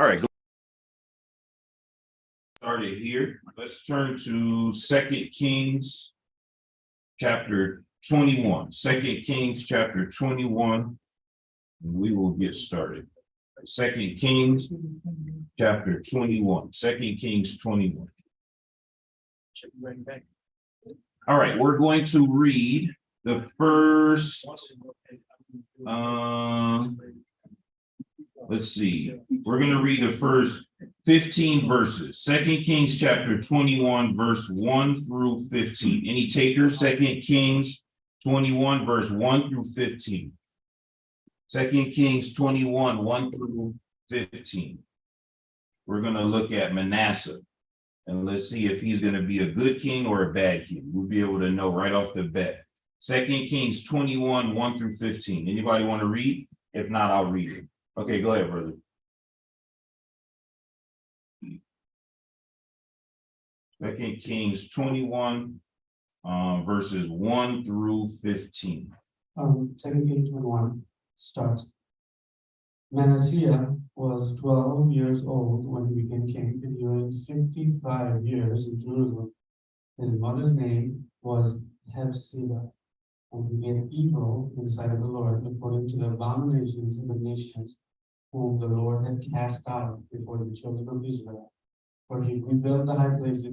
All right, started here. Let's turn to 2 Kings chapter 21. 2 Kings chapter 21. And we will get started. 2 Kings chapter 21. 2 Kings 21. All right, we're going to read the first let's see. We're going to read the first 15 verses. 2 Kings chapter 21, verse 1 through 15. Any takers? 2 Kings 21, verse 1 through 15. 2 Kings 21, 1 through 15. We're going to look at Manasseh. And let's see if he's going to be a good king or a bad king. We'll be able to know right off the bat. 2 Kings 21, 1 through 15. Anybody want to read? If not, I'll read it. Okay, go ahead, brother. Second Kings 21, verses 1 through 15. 2 Kings 21 starts. Manasseh was 12 years old when he became king, and he reigned 55 years in Jerusalem. His mother's name was Hephzibah, and he did evil in the sight of the Lord, according to the abominations of the nations whom the Lord had cast out before the children of Israel. For he rebuilt the high places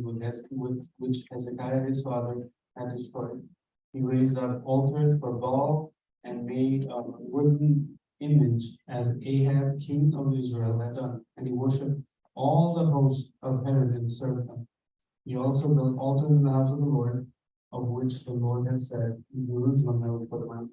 which Hezekiah his father had destroyed. He raised up altars for Baal and made a wooden image as Ahab king of Israel had done, and he worshipped all the hosts of heaven and served them. He also built altars in the house of the Lord, of which the Lord had said, in Jerusalem I will put my name.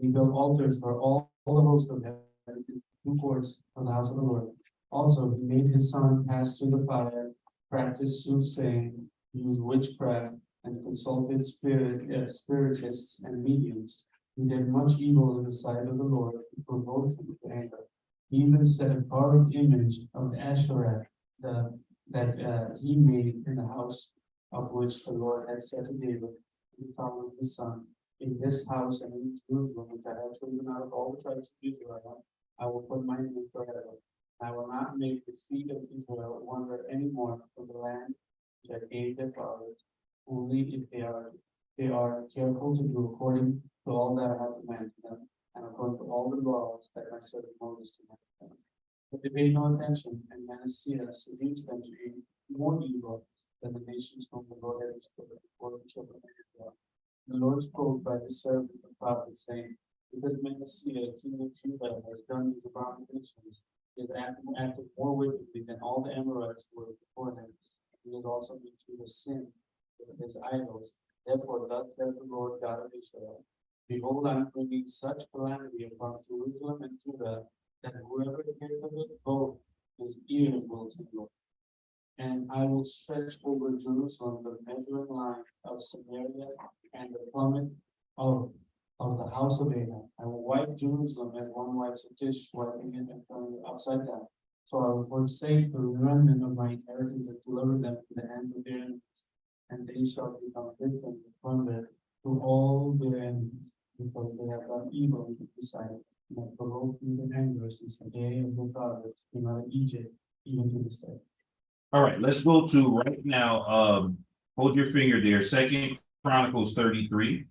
He built altars for all the hosts of heaven in two courts of the house of the Lord. Also, he made his son pass through the fire, practiced soothsaying, used witchcraft, and consulted spiritists and mediums. He did much evil in the sight of the Lord, to provoke him to anger. He even set a carved image of Asherah that he made in the house of which the Lord had said to David, the son of his son, in this house and in Jerusalem, which I have chosen out of all the tribes of Israel, I will put my name forever. I will not make the feet of Israel wander any more from the land which I gave their fathers, only if they are careful to do according to all that I have commanded them, and according to all the laws that my servant Moses commanded them. But they paid no attention, and Manasseh seduced them to do more evil than the nations whom the Lord had destroyed before the children of Israel. The Lord spoke by the servant of the prophet, saying, because Manasseh, king of Judah, has done these abominations, he has acted more wickedly than all the Amorites were before him. He has also made Judah sin with his idols. Therefore, thus says the Lord God of Israel, behold, I am bringing such calamity upon Jerusalem and Judah, that whoever hears of it, both his ears will tingle. And I will stretch over Jerusalem the measuring line of Samaria and the plummet of the house of Ahab. I will wipe Jerusalem as one wipes a dish, wiping it and turning it upside down. So I will forsake the remnant of my inheritance and deliver them to the hands of their enemies, and they shall become victims of plunder to all their enemies, because they have done evil in the sight, and have provoked me to anger since the day of their fathers came out of Egypt, even to this day. All right, let's go to right now. Hold your finger there. 2 Chronicles 33.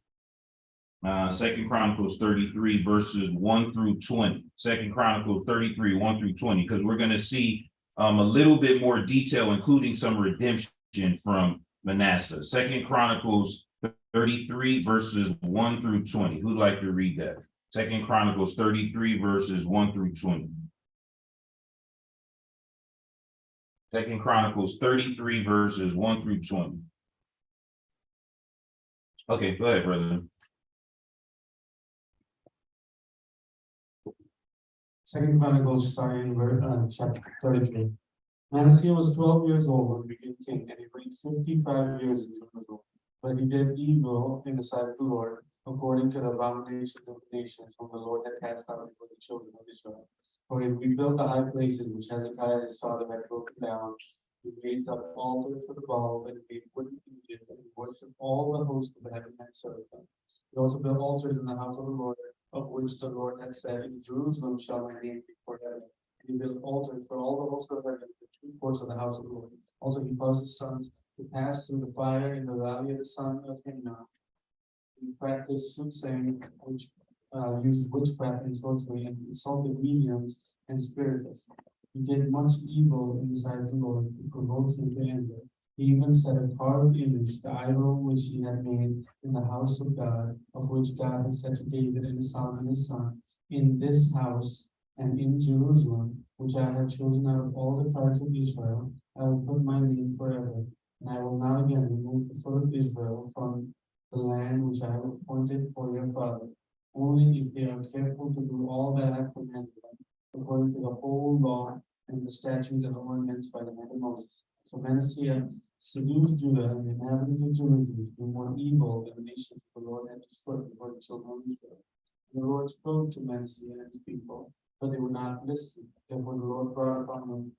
2 Chronicles 33, verses 1 through 20. 2 Chronicles 33, 1 through 20, because we're going to see a little bit more detail, including some redemption from Manasseh. 2 Chronicles 33, verses 1 through 20. Who'd like to read that? 2 Chronicles 33, verses 1 through 20. 2 Chronicles 33, verses 1 through 20. Okay, go ahead, brother. 2 Chronicles starting in chapter 33. Manasseh was 12 years old when he became king, and he reigned 55 years in Jerusalem. But he did evil in the sight of the Lord, according to the abominations of the nations whom the Lord had cast out before the children of Israel. For he rebuilt the high places which Hezekiah his father had broken down. He raised up altars for the Baal, and made wooden images, and he worshipped all the hosts of the heaven and served them. He also built altars in the house of the Lord, of which the Lord had said, in Jerusalem shall my name be forever. He built altars for all the hosts of heaven in the two courts of the house of the Lord. Also he caused his sons to pass through the fire in the valley of the son of Hinnom. He practiced soothsaying, which used witchcraft and sorcery, and insulted mediums and spiritists. He did much evil in the sight of the Lord, to provoke him to anger. He even set a carved image, the idol which he had made in the house of God, of which God had said to David and Solomon his son, in this house and in Jerusalem, which I have chosen out of all the tribes of Israel, I will put my name forever, and I will not again remove the foot of Israel from the land which I have appointed for your father, only if they are careful to do all that I have commanded them, according to the whole law and the statutes and ordinances by the hand of Moses. So Manasseh seduced Judah and the inhabitants of Jerusalem to do more evil than the nations the Lord had destroyed before the children of Israel. And the Lord spoke to Manasseh and his people, but they would not listen. Therefore the Lord brought upon them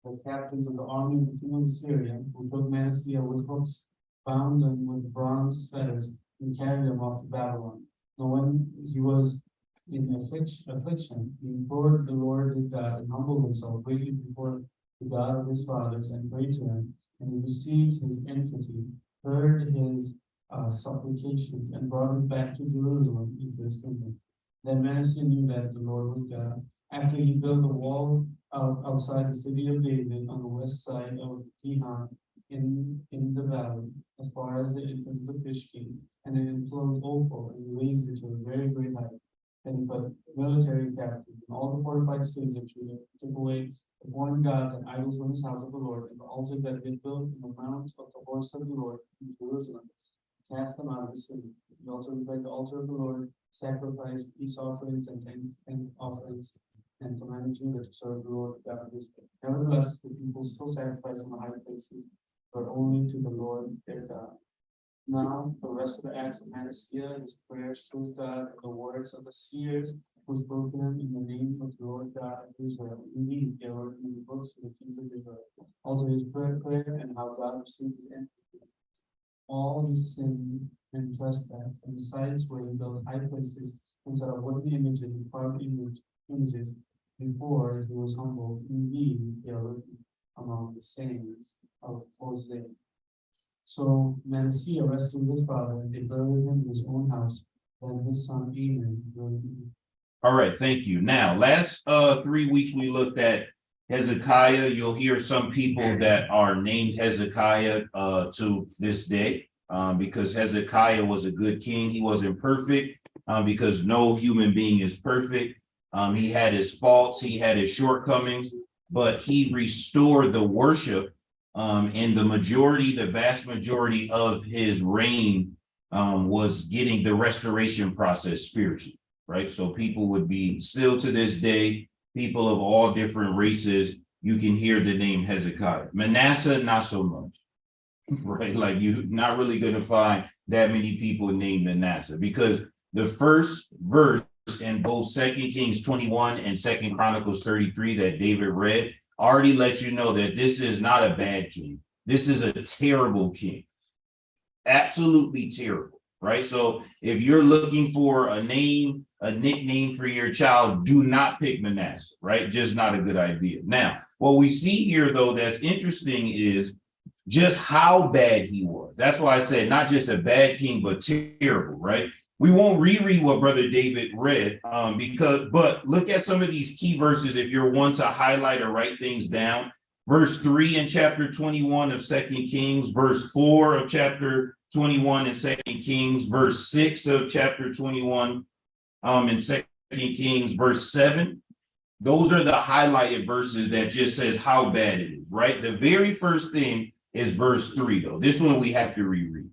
the captains of the army of the king of Syria, who took Manasseh with hooks, bound them with bronze fetters, and carried him off to Babylon. Now when he was in affliction, he implored the Lord his God and humbled himself greatly before the God of his fathers and prayed to him, and he received his entreaty, heard his supplications, and brought him back to Jerusalem into his kingdom. Then Manasseh knew that the Lord was God. After he built a wall outside the city of David on the west side of Gihon in the valley, as far as the entrance of the fish gate, and it enclosed Ophel, and he raised it to a very great height. Then he put military captains in all the fortified cities of Judah, took away the foreign gods and idols from his house of the Lord, and the altars that he had built in the mount of the horse of the Lord in Jerusalem, cast them out of the city. He also repaired the altar of the Lord, sacrificed peace offerings and thank offerings, and commanded Judah to serve the Lord God of Israel. Nevertheless, the people still sacrifice on the high places, but only to the Lord their God. Now, the rest of the acts of Manasseh, his prayers to God, and the words of the seers, who spoke to him in the name of the Lord God of Israel. Indeed, they were in the books of the kings of Israel. Also his prayer and how God received his entreaty. All his sin and trespass, and the sites where he built high places instead of wooden images and carved images before he was humbled. Indeed, they are written among the sayings of Hosea. So Manasseh rescued his father, and they buried him in his own house. Then his son Amon buried him. All right, thank you. Now, last 3 weeks we looked at Hezekiah. You'll hear some people that are named Hezekiah to this day because Hezekiah was a good king. He wasn't perfect because no human being is perfect. He had his faults, he had his shortcomings, but he restored the worship. And the vast majority of his reign was getting the restoration process spiritually, right? So people would be still to this day, people of all different races, you can hear the name Hezekiah. Manasseh, not so much, right? Like you're not really going to find that many people named Manasseh because the first verse in both 2 Kings 21 and 2 Chronicles 33 that David read already lets you know that this is not a bad king. This is a terrible king. Absolutely terrible, right? So if you're looking for a nickname for your child, do not pick Manasseh, right? Just not a good idea. Now, what we see here, though, that's interesting is just how bad he was. That's why I said not just a bad king, but terrible, right? We won't reread what Brother David read but look at some of these key verses if you're one to highlight or write things down. Verse 3 in chapter 21 of 2 Kings, verse 4 of chapter 21 in 2 Kings, verse 6 of chapter 21 in 2 Kings, verse 7. Those are the highlighted verses that just says how bad it is, right? The very first thing is verse 3, though. This one we have to reread.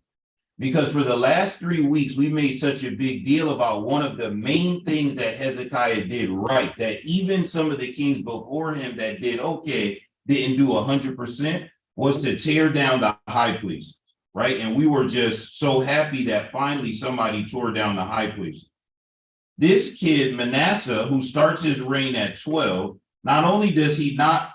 Because for the last 3 weeks, we made such a big deal about one of the main things that Hezekiah did right, that even some of the kings before him that did okay, didn't do 100%, was to tear down the high places, right? And we were just so happy that finally somebody tore down the high places. This kid, Manasseh, who starts his reign at 12, not only does he not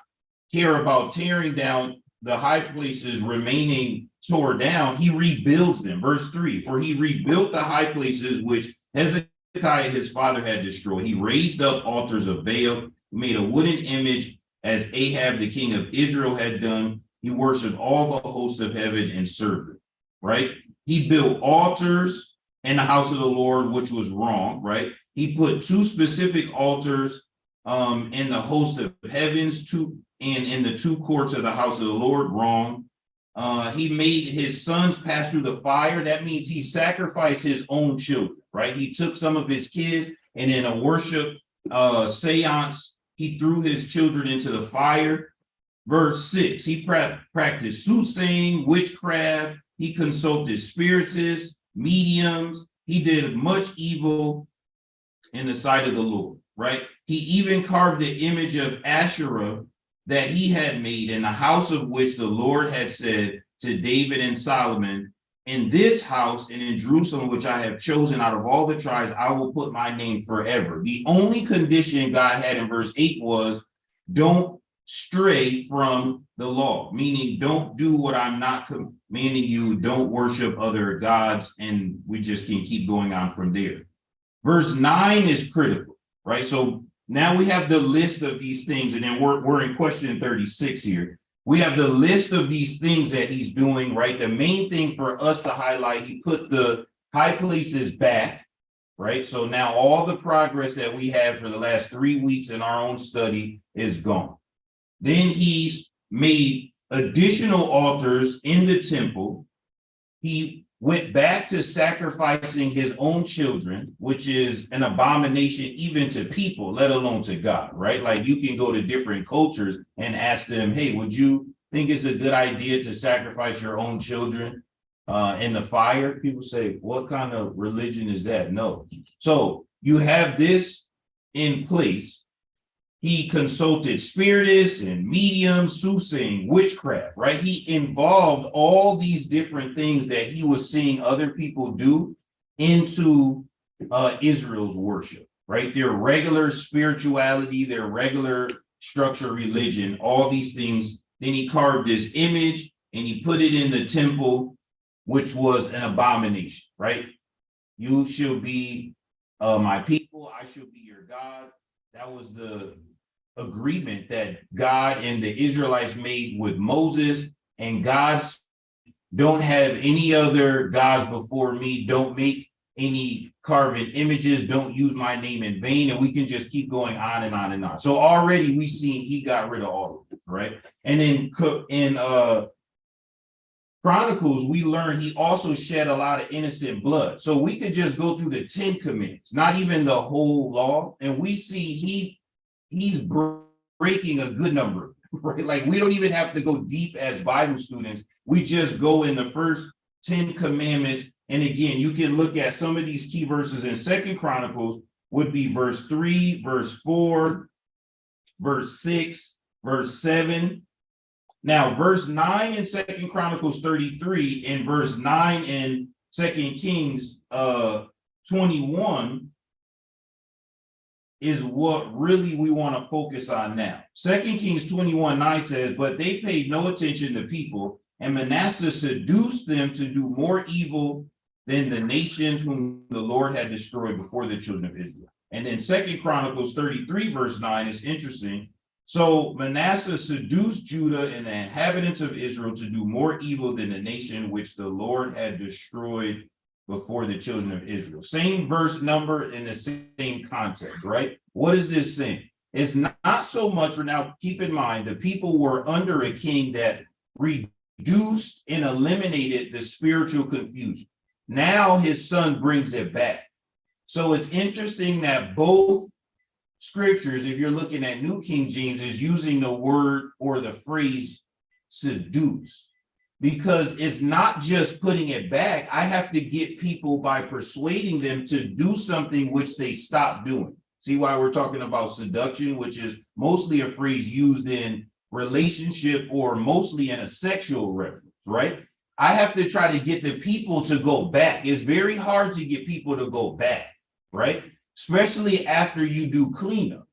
care about tearing down the high places remaining tore down, he rebuilds them. Verse 3, for he rebuilt the high places which Hezekiah his father had destroyed. He raised up altars of Baal made a wooden image as Ahab, the king of Israel, had done. He worshiped all the hosts of heaven and served it, right? He built altars in the house of the Lord, which was wrong, right? He put two specific altars in the host of heavens, and in the two courts of the house of the Lord, wrong. He made his sons pass through the fire. That means he sacrificed his own children, right? He took some of his kids, and in a worship seance, he threw his children into the fire. Verse 6, he practiced soothsaying, witchcraft. He consulted spiritists, mediums. He did much evil in the sight of the Lord, right? He even carved the image of Asherah that he had made in the house of which the Lord had said to David and Solomon, in this house and in Jerusalem, which I have chosen out of all the tribes, I will put my name forever. The only condition God had in verse 8 was, don't stray from the law, meaning don't do what I'm not commanding you, don't worship other gods, and we just can keep going on from there. Verse 9 is critical, right? So now we have the list of these things, and then we're in question 36 here. We have the list of these things that he's doing, right? The main thing for us to highlight, he put the high places back, right? So now all the progress that we had for the last 3 weeks in our own study is gone. Then he's made additional altars in the temple. He went back to sacrificing his own children, which is an abomination even to people, let alone to God, right? Like you can go to different cultures and ask them, hey, would you think it's a good idea to sacrifice your own children in the fire? People say, what kind of religion is that? No. So you have this in place. He consulted spiritists and mediums, soothsaying, witchcraft, right? He involved all these different things that he was seeing other people do into Israel's worship, right? Their regular spirituality, their regular structured religion, all these things. Then he carved this image and he put it in the temple, which was an abomination, right? You shall be my people, I shall be your God. That was the agreement that God and the Israelites made with Moses, and God's don't have any other gods before me, don't make any carved images, don't use my name in vain, and we can just keep going on and on and on. So already we seen he got rid of all of it, right? And then in Chronicles, we learn he also shed a lot of innocent blood. So we could just go through the 10 commandments, not even the whole law, and we see he's breaking a good number, right? Like we don't even have to go deep as Bible students. We just go in the first 10 commandments. And again, you can look at some of these key verses in 2 Chronicles would be verse 3, verse 4, verse 6, verse 7. Now, verse 9 in 2 Chronicles 33 and verse 9 in 2 Kings 21 is what really we want to focus on now. 2 Kings 21:9 says, but they paid no attention to people, and Manasseh seduced them to do more evil than the nations whom the Lord had destroyed before the children of Israel. And then 2 Chronicles 33 verse 9 is interesting. So Manasseh seduced Judah and the inhabitants of Israel to do more evil than the nation which the Lord had destroyed before the children of Israel. Same verse number in the same context, right? What is this saying? It's not so much for now. Keep in mind, the people were under a king that reduced and eliminated the spiritual confusion. Now his son brings it back. So it's interesting that both scriptures, if you're looking at New King James, is using the word or the phrase seduce. Because it's not just putting it back. I have to get people by persuading them to do something which they stopped doing. See why we're talking about seduction, which is mostly a phrase used in relationship or mostly in a sexual reference, right? I have to try to get the people to go back. It's very hard to get people to go back, right? Especially after you do cleanup,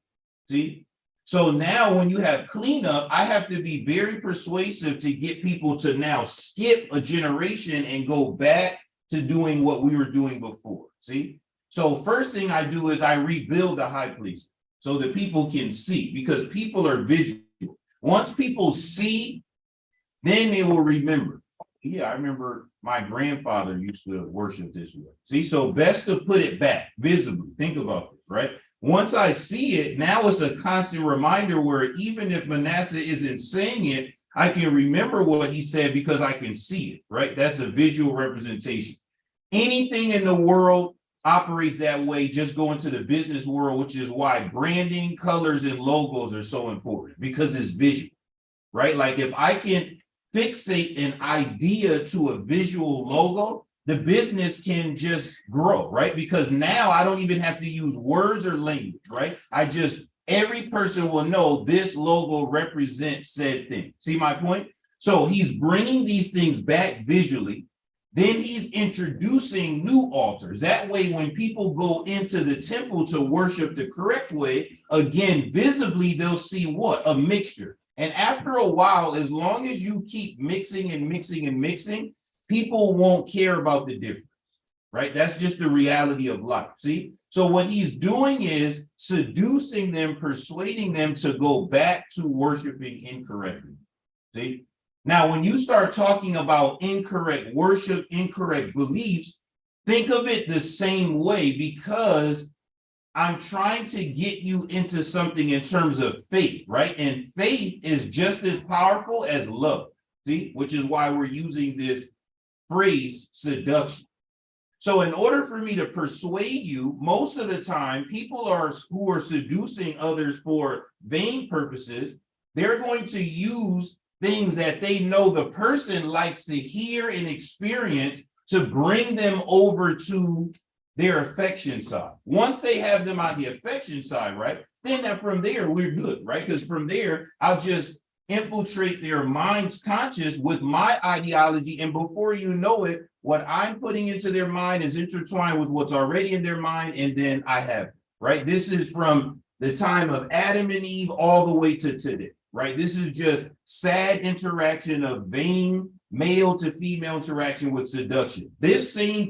see? So now when you have cleanup, I have to be very persuasive to get people to now skip a generation and go back to doing what we were doing before, see? So first thing I do is I rebuild the high places. so that people can see, because people are visual. Once people see, then they will remember. Yeah, I remember my grandfather used to worship this way. See, so best to put it back visibly. Think about this, right? Once I see it, now it's a constant reminder where even if Manasseh isn't saying it, I can remember what he said because I can see it, right? That's a visual representation. Anything in the world operates that way. Just go into the business world, which is why branding, colors, and logos are so important, because it's visual, right? Like if I can fixate an idea to a visual logo, the business can just grow, right? Because now I don't even have to use words or language, right? Every person will know this logo represents said thing. See my point? So he's bringing these things back visually. Then he's introducing new altars. That way, when people go into the temple to worship the correct way, again, visibly, they'll see what? A mixture. And after a while, as long as you keep mixing and mixing and mixing, people won't care about the difference, right? That's just the reality of life, see? So what he's doing is seducing them, persuading them to go back to worshiping incorrectly, see? Now, when you start talking about incorrect worship, incorrect beliefs, think of it the same way, because I'm trying to get you into something in terms of faith, right? And faith is just as powerful as love, see? Which is why we're using this phrase, seduction. So in order for me to persuade you, most of the time, people who are seducing others for vain purposes, they're going to use things that they know the person likes to hear and experience to bring them over to their affection side. Once they have them on the affection side, right, then from there, we're good, right? Because from there, I'll just infiltrate their mind's conscious with my ideology. And before you know it, what I'm putting into their mind is intertwined with what's already in their mind. And then I have, right? This is from the time of Adam and Eve all the way to today, right? This is just sad interaction of vain male to female interaction with seduction. This same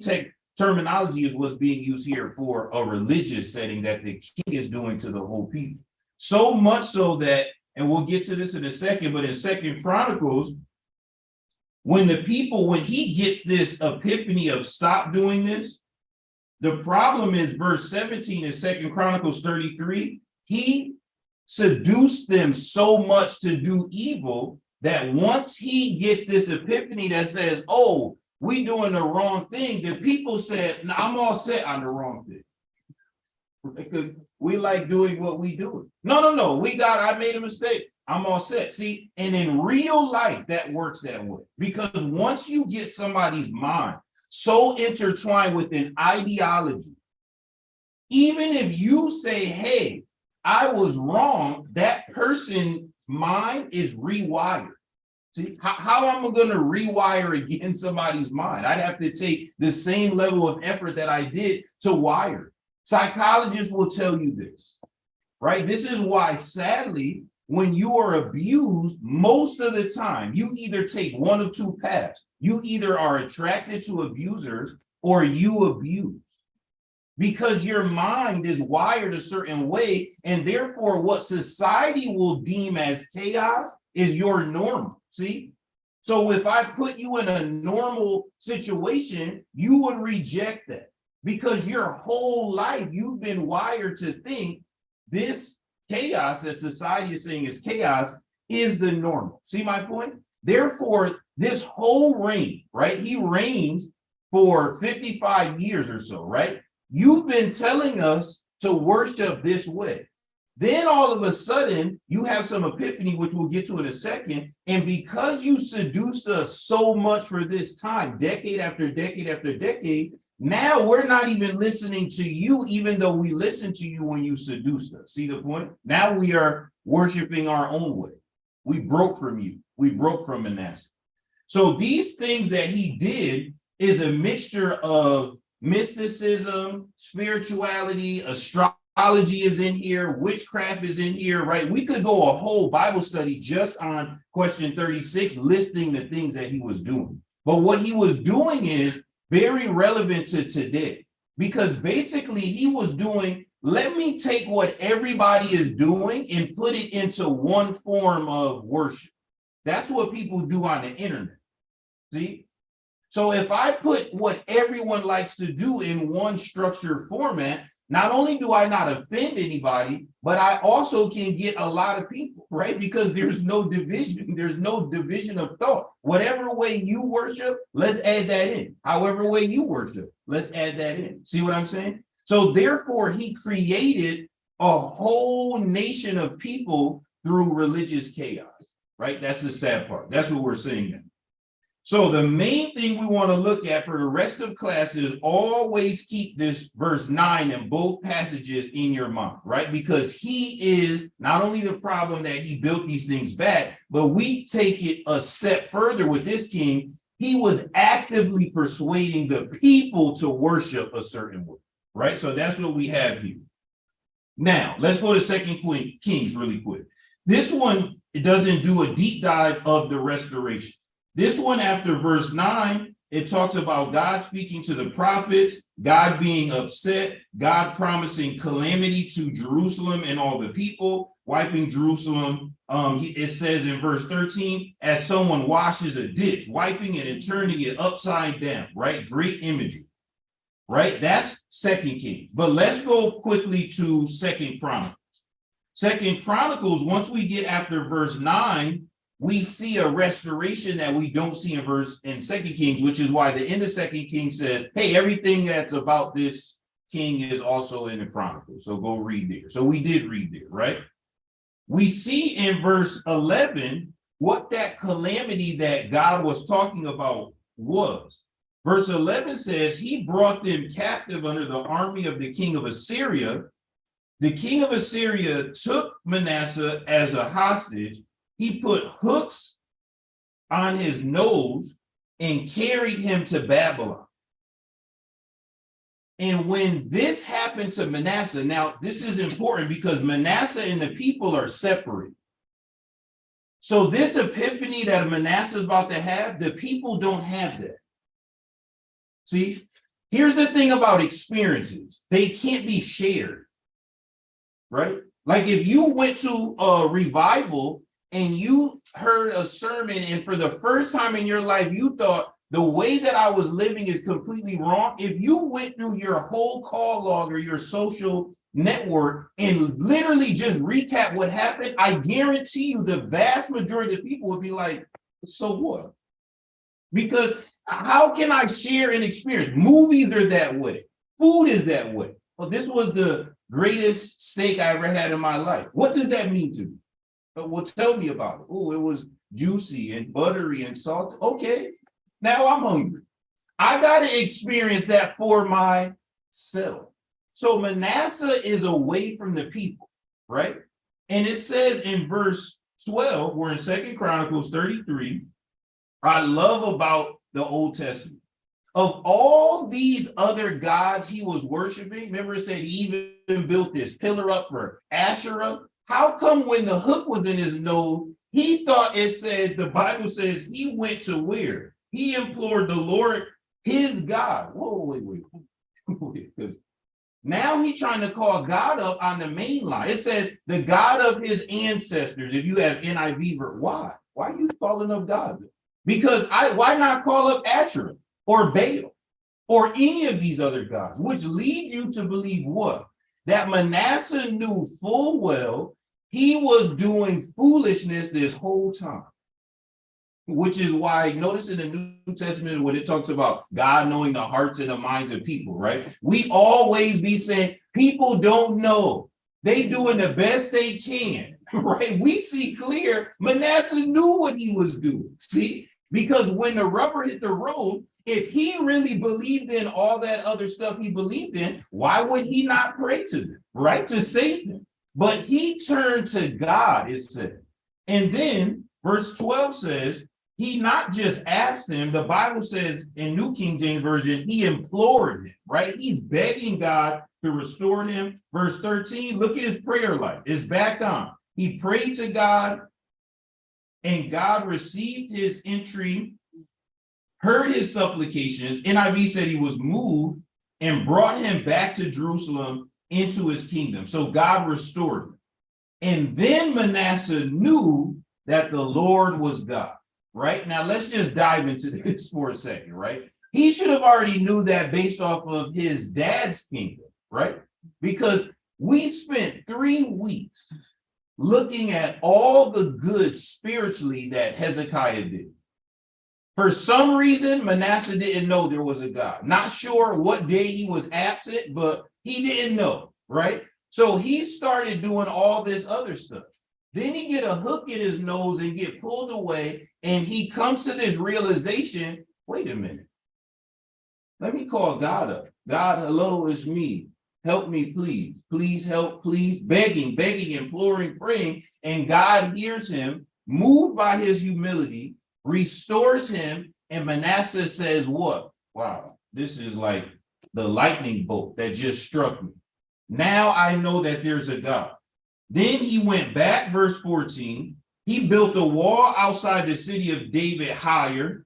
terminology is what's being used here for a religious setting that the king is doing to the whole people. So much so that, and we'll get to this in a second, but in 2 Chronicles, when he gets this epiphany of stop doing this, the problem is verse 17 in 2 Chronicles 33, he seduced them so much to do evil that once he gets this epiphany that says, oh, we doing the wrong thing, the people said, no, I'm all set on the wrong thing. Because we like doing what we do. No, I made a mistake. I'm all set. See, and in real life, that works that way. Because once you get somebody's mind so intertwined with an ideology, even if you say, hey, I was wrong, that person's mind is rewired. See, how am I going to rewire again somebody's mind? I'd have to take the same level of effort that I did to wire. Psychologists will tell you this, right? This is why, sadly, when you are abused, most of the time, you either take one of two paths. You either are attracted to abusers or you abuse. Because your mind is wired a certain way, and therefore what society will deem as chaos is your normal, see? So if I put you in a normal situation, you would reject that. Because your whole life, you've been wired to think this chaos that society is saying is chaos is the normal. See my point? Therefore, this whole reign, right? He reigns for 55 years or so, right? You've been telling us to worship this way. Then all of a sudden, you have some epiphany, which we'll get to in a second. And because you seduced us so much for this time, decade after decade after decade, now we're not even listening to you, even though we listened to you when you seduced us. See the point? Now we are worshiping our own way. We broke from you. We broke from Manasseh. So these things that he did is a mixture of mysticism, spirituality, astrology is in here, witchcraft is in here, right? We could go a whole Bible study just on question 36, listing the things that he was doing. But what he was doing is very relevant to today, because basically he was doing let me take what everybody is doing and put it into one form of worship. That's what people do on the internet. See? So if I put what everyone likes to do in one structured format, not only do I not offend anybody, but I also can get a lot of people, right? Because there's no division. There's no division of thought. Whatever way you worship, let's add that in. However way you worship, let's add that in. See what I'm saying? So therefore, he created a whole nation of people through religious chaos, right? That's the sad part. That's what we're seeing now. So the main thing we want to look at for the rest of class is always keep this verse 9 in both passages in your mind, right? Because he is not only the problem that he built these things back, but we take it a step further with this king. He was actively persuading the people to worship a certain way, right? So that's what we have here. Now, let's go to 2 Kings really quick. This one, it doesn't do a deep dive of the restoration. This one, after verse 9, it talks about God speaking to the prophets, God being upset, God promising calamity to Jerusalem and all the people, wiping Jerusalem. It says in verse 13, as someone washes a dish, wiping it and turning it upside down, right? Great imagery, right? That's 2 Kings. But let's go quickly to 2 Chronicles. 2 Chronicles, once we get after verse 9, we see a restoration that we don't see in 2 Kings, which is why the end of 2 Kings says, hey, everything that's about this king is also in the Chronicles. So go read there. So we did read there, right? We see in verse 11 what that calamity that God was talking about was. Verse 11 says, he brought them captive under the army of the king of Assyria. The king of Assyria took Manasseh as a hostage. He put hooks on his nose and carried him to Babylon. And when this happened to Manasseh, now this is important because Manasseh and the people are separate. So this epiphany that Manasseh is about to have, the people don't have that. See, here's the thing about experiences. They can't be shared, right? Like if you went to a revival and you heard a sermon and for the first time in your life, you thought the way that I was living is completely wrong. If you went through your whole call log or your social network and literally just recap what happened, I guarantee you the vast majority of people would be like, so what? Because how can I share an experience? Movies are that way. Food is that way. Well, this was the greatest steak I ever had in my life. What does that mean to me? Well, tell me about it. Oh, it was juicy and buttery and salty. Okay, now I'm hungry. I got to experience that for myself. So Manasseh is away from the people, right? And it says in verse 12, we're in 2 Chronicles 33. I love about the Old Testament. Of all these other gods he was worshiping, remember it said he even built this pillar up for Asherah. How come when the hook was in his nose, he thought it said, the Bible says he went to where? He implored the Lord, his God. Whoa, wait. Because now he's trying to call God up on the main line. It says the God of his ancestors. If you have NIV, why? Why are you calling up God? Because why not call up Asherah or Baal or any of these other gods, which lead you to believe what? That Manasseh knew full well he was doing foolishness this whole time. Which is why, notice in the New Testament when it talks about God knowing the hearts and the minds of people, right? We always be saying, people don't know. They doing the best they can, right? We see clear, Manasseh knew what he was doing, see? Because when the rubber hit the road, if he really believed in all that other stuff he believed in, why would he not pray to them, right? To save them. But he turned to God, it said. And then verse 12 says, he not just asked him, the Bible says in New King James Version, he implored him, right? He's begging God to restore him. Verse 13, look at his prayer life. It's back on. He prayed to God and God received his entreaty, heard his supplications. NIV said he was moved and brought him back to Jerusalem into his kingdom. So God restored him. And then Manasseh knew that the Lord was God, right? Now, let's just dive into this for a second, right? He should have already knew that based off of his dad's kingdom, right? Because we spent 3 weeks looking at all the good spiritually that Hezekiah did. For some reason, Manasseh didn't know there was a God. Not sure what day he was absent, but he didn't know, right? So he started doing all this other stuff. Then he get a hook in his nose and get pulled away, and he comes to this realization, wait a minute. Let me call God up. God, hello, it's me. Help me, please. Please help, please. Begging, imploring, praying. And God hears him, moved by his humility, restores him. And Manasseh says, what? Wow, this is like the lightning bolt that just struck me. Now I know that there's a God. Then he went back, verse 14. He built a wall outside the city of David higher.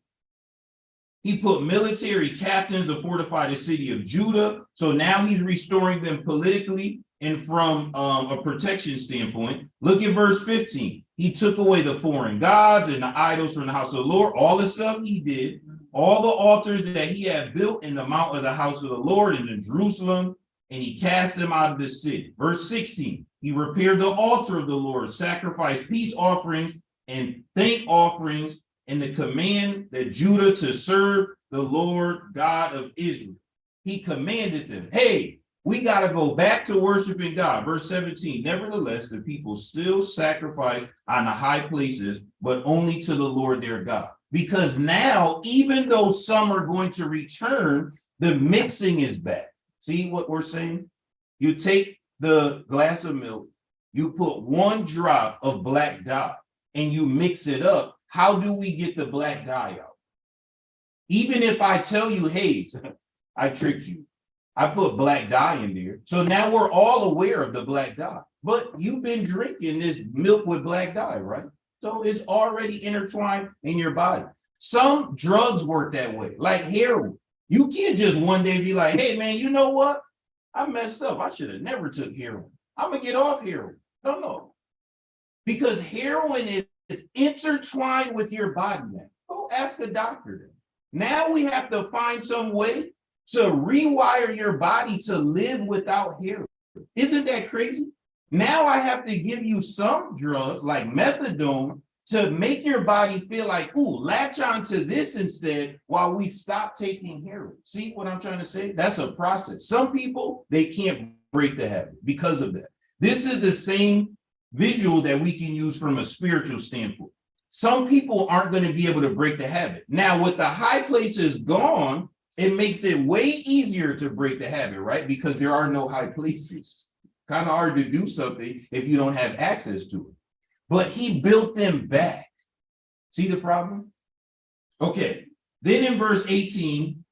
He put military captains to fortify the city of Judah. So now he's restoring them politically and from a protection standpoint. Look at verse 15. He took away the foreign gods and the idols from the house of the Lord. All the stuff he did, all the altars that he had built in the mount of the house of the Lord and in Jerusalem, and he cast them out of the city. Verse 16, he repaired the altar of the Lord, sacrificed peace offerings and thank offerings, and the command that Judah to serve the Lord God of Israel. He commanded them, hey, we got to go back to worshiping God. Verse 17, nevertheless, the people still sacrifice on the high places, but only to the Lord their God. Because now, even though some are going to return, the mixing is back. See what we're saying? You take the glass of milk, you put 1 drop of black dye, and you mix it up. How do we get the black dye out? Even if I tell you, hey, I tricked you. I put black dye in there. So now we're all aware of the black dye. But you've been drinking this milk with black dye, right? So it's already intertwined in your body. Some drugs work that way, like heroin. You can't just one day be like, hey, man, you know what? I messed up. I should have never took heroin. I'm going to get off heroin. No. Because heroin is intertwined with your body now. Go ask a doctor then. Now we have to find some way to rewire your body to live without heroin. Isn't that crazy? Now I have to give you some drugs like methadone to make your body feel like, ooh, latch on to this instead while we stop taking heroin. See what I'm trying to say? That's a process. Some people, they can't break the habit because of that. This is the same visual that we can use from a spiritual standpoint. Some people aren't going to be able to break the habit. Now, with the high places gone, it makes it way easier to break the habit, right? Because there are no high places. Kind of hard to do something if you don't have access to it. But he built them back. See the problem? Okay. Then in verse 18,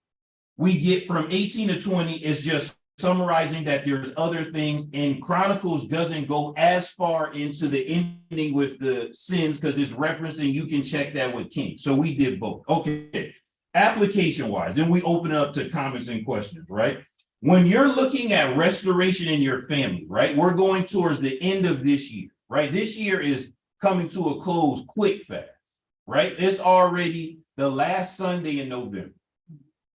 we get from 18 to 20 is just summarizing that there's other things, and Chronicles doesn't go as far into the ending with the sins because it's referencing, you can check that with Kings. So we did both. Okay. Application wise, then we open it up to comments and questions, right? When you're looking at restoration in your family, right? We're going towards the end of this year. Right? This year is coming to a close quick fast, right? It's already the last Sunday in November,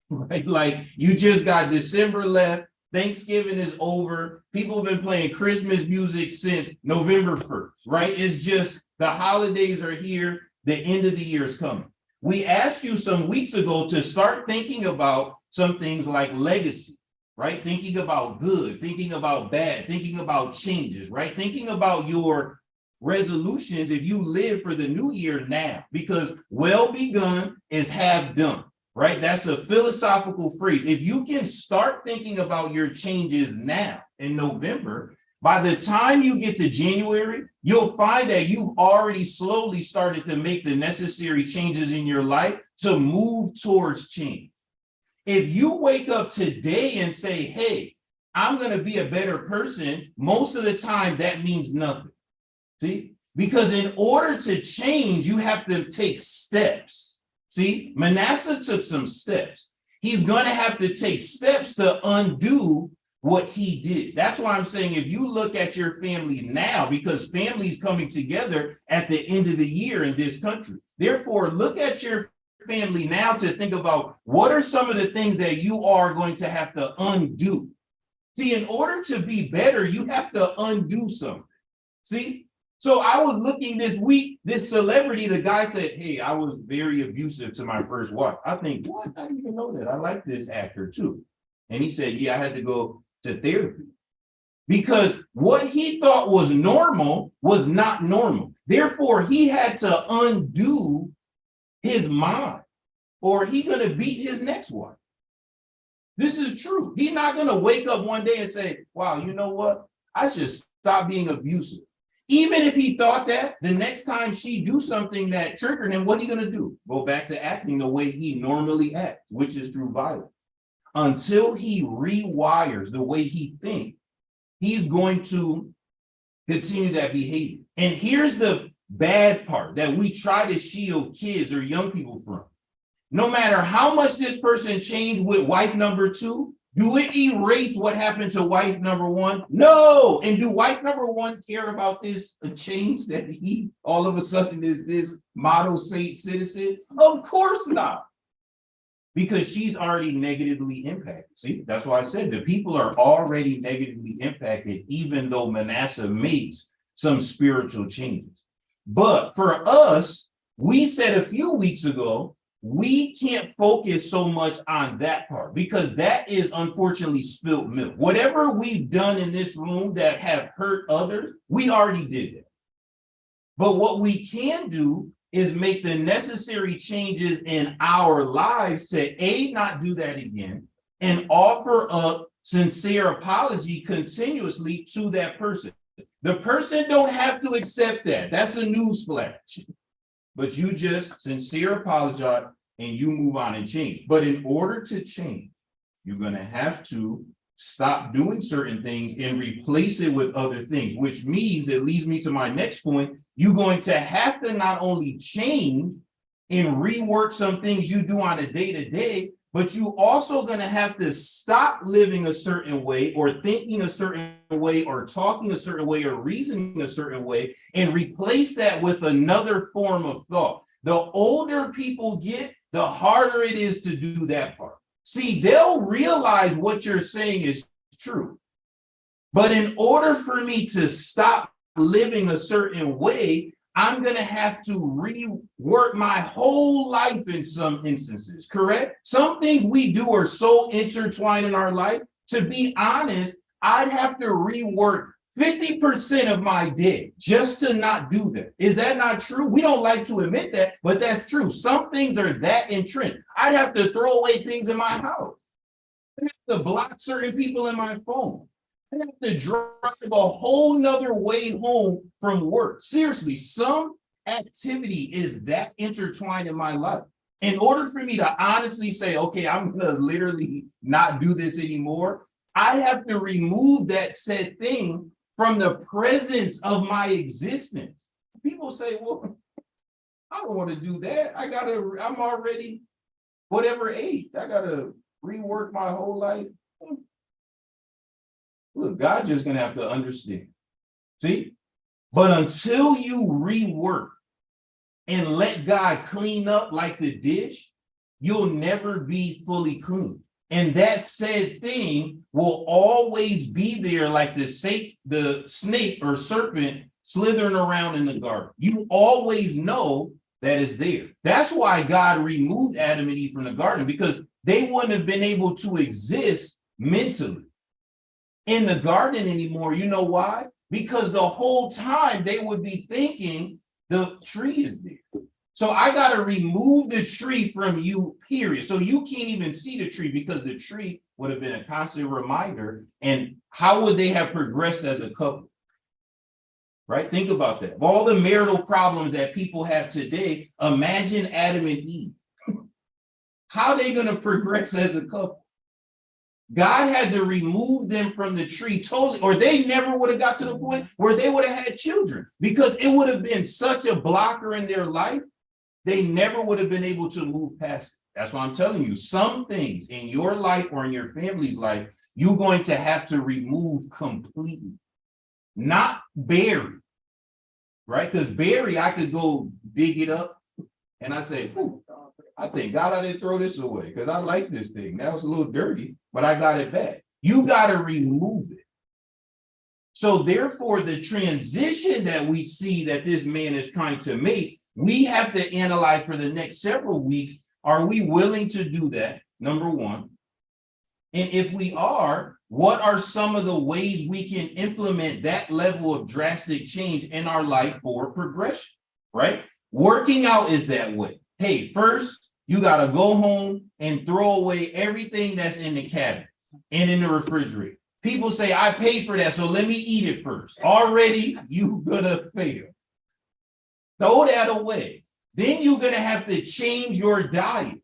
right? Like you just got December left, Thanksgiving is over. People have been playing Christmas music since November 1st, right? It's just the holidays are here. The end of the year is coming. We asked you some weeks ago to start thinking about some things like legacy, right? Thinking about good, thinking about bad, thinking about changes, right? Thinking about your resolutions if you live for the new year now, because well begun is half done, right? That's a philosophical phrase. If you can start thinking about your changes now in November, by the time you get to January, you'll find that you've already slowly started to make the necessary changes in your life to move towards change. If you wake up today and say, hey, I'm going to be a better person, most of the time that means nothing. See, because in order to change, you have to take steps. See, Manasseh took some steps. He's going to have to take steps to undo what he did. That's why I'm saying if you look at your family now, because families coming together at the end of the year in this country. Therefore, look at your family now to think about what are some of the things that you are going to have to undo. See, in order to be better, you have to undo something. See? So I was looking this week, this celebrity, the guy said, hey, I was very abusive to my first wife. I think, what? I didn't even know that. I like this actor too. And he said, yeah, I had to go to therapy because what he thought was normal was not normal. Therefore, he had to undo his mind or he's going to beat his next wife. This is true. He's not going to wake up one day and say, wow, you know what? I should stop being abusive. Even if he thought that, the next time she do something that triggered him, what are you going to do? Go back to acting the way he normally acts, which is through violence. Until he rewires the way he thinks, he's going to continue that behavior. And here's the bad part that we try to shield kids or young people from. No matter how much this person changed with wife number 2, do it erase what happened to wife number 1? No. And do wife number 1 care about this change that he all of a sudden is this model saint citizen? Of course not. Because she's already negatively impacted. See, that's why I said the people are already negatively impacted, even though Manasseh makes some spiritual changes. But for us, we said a few weeks ago, we can't focus so much on that part because that is unfortunately spilled milk. Whatever we've done in this room that have hurt others, we already did that. But what we can do is make the necessary changes in our lives to not do that again and offer up sincere apology continuously to that person. The person don't have to accept that. That's a newsflash. But you just sincere apologize and you move on and change. But in order to change, you're going to have to stop doing certain things and replace it with other things, which means it leads me to my next point. You're going to have to not only change and rework some things you do on a day-to-day, but you also going to have to stop living a certain way or thinking a certain way or talking a certain way or reasoning a certain way and replace that with another form of thought. The older people get, the harder it is to do that part. See, they'll realize what you're saying is true. But in order for me to stop living a certain way, I'm going to have to rework my whole life in some instances, correct? Some things we do are so intertwined in our life. To be honest, I'd have to rework 50% of my day just to not do that. Is that not true? We don't like to admit that, but that's true. Some things are that entrenched. I'd have to throw away things in my house. I'd have to block certain people in my phone. I'd have to drive a whole nother way home from work. Seriously, some activity is that intertwined in my life. In order for me to honestly say, okay, I'm going to literally not do this anymore, I'd have to remove that said thing from the presence of my existence. People say, well, I don't want to do that. I'm already whatever age. I got to rework my whole life. Look, God's just going to have to understand. See? But until you rework and let God clean up like the dish, you'll never be fully clean. And that said thing will always be there like the snake or serpent slithering around in the garden. You always know that is there. That's why God removed Adam and Eve from the garden, because they wouldn't have been able to exist mentally in the garden anymore. You know why? Because the whole time they would be thinking the tree is there. So I got to remove the tree from you, period. So you can't even see the tree because the tree would have been a constant reminder. And how would they have progressed as a couple? Right? Think about that. Of all the marital problems that people have today, imagine Adam and Eve. How are they going to progress as a couple? God had to remove them from the tree totally, or they never would have got to the point where they would have had children, because it would have been such a blocker in their life. They never would have been able to move past it. That's why I'm telling you, some things in your life or in your family's life, you're going to have to remove completely, not bury, right? Because bury, I could go dig it up and I say, "Ooh, I thank God I didn't throw this away because I like this thing. Now it's a little dirty, but I got it back." You got to remove it. So therefore, the transition that we see that this man is trying to make, we have to analyze for the next several weeks. Are we willing to do that? Number one. And if we are, what are some of the ways we can implement that level of drastic change in our life for progression, right? Working out is that way. Hey, first, you got to go home and throw away everything that's in the cabinet and in the refrigerator. People say, I paid for that, so let me eat it first. Already, you're going to fail. Throw that away. Then you're going to have to change your diet.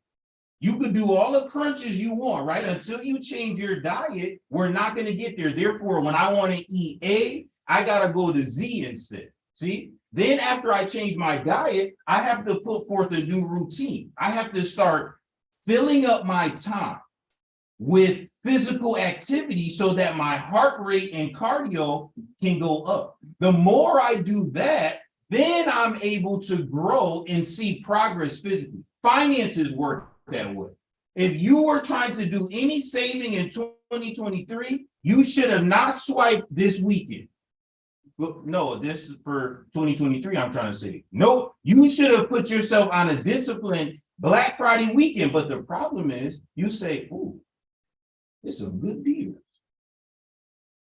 You could do all the crunches you want, right? Until you change your diet, we're not going to get there. Therefore, when I want to eat A, I got to go to Z instead. See? Then after I change my diet, I have to put forth a new routine. I have to start filling up my time with physical activity so that my heart rate and cardio can go up. The more I do that, then I'm able to grow and see progress physically. Finances work that way. If you were trying to do any saving in 2023, you should have not swiped this weekend. Look, no, this is for 2023, I'm trying to say. Nope, you should have put yourself on a disciplined Black Friday weekend. But the problem is, you say, "Ooh, it's a good deal."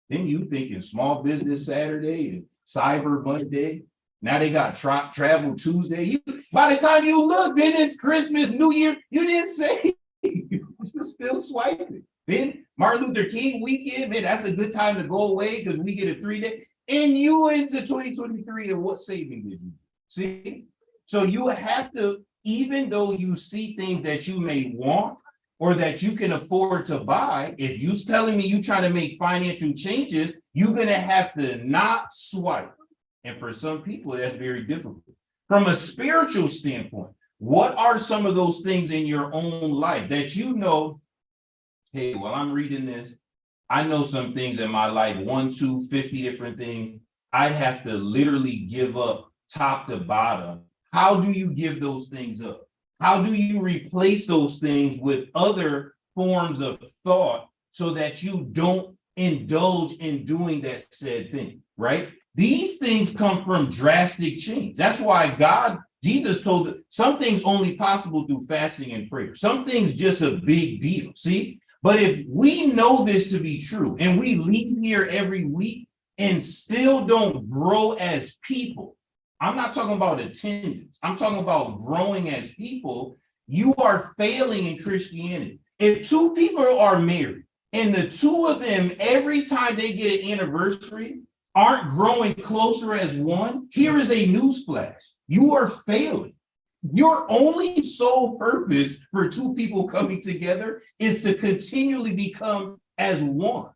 Then you thinking Small Business Saturday and Cyber Monday. Now they got Travel Tuesday. By the time you look, then it's Christmas, New Year. You didn't say. You're still swiping. Then Martin Luther King weekend, man, that's a good time to go away because we get a 3-day. And you into 2023, and what saving did you do? See? So you have to, even though you see things that you may want or that you can afford to buy, if you're telling me you're trying to make financial changes, you're going to have to not swipe. And for some people, that's very difficult. From a spiritual standpoint, what are some of those things in your own life that you know, hey, while I'm reading this, I know some things in my life, 1, 2, 50 different things, I have to literally give up top to bottom. How do you give those things up? How do you replace those things with other forms of thought so that you don't indulge in doing that said thing, right? These things come from drastic change. That's why Jesus told that some things only possible through fasting and prayer. Some things just a big deal, see? But if we know this to be true and we leave here every week and still don't grow as people, I'm not talking about attendance. I'm talking about growing as people. You are failing in Christianity. If two people are married and the two of them, every time they get an anniversary, aren't growing closer as one, here is a newsflash. You are failing. Your only sole purpose for two people coming together is to continually become as one.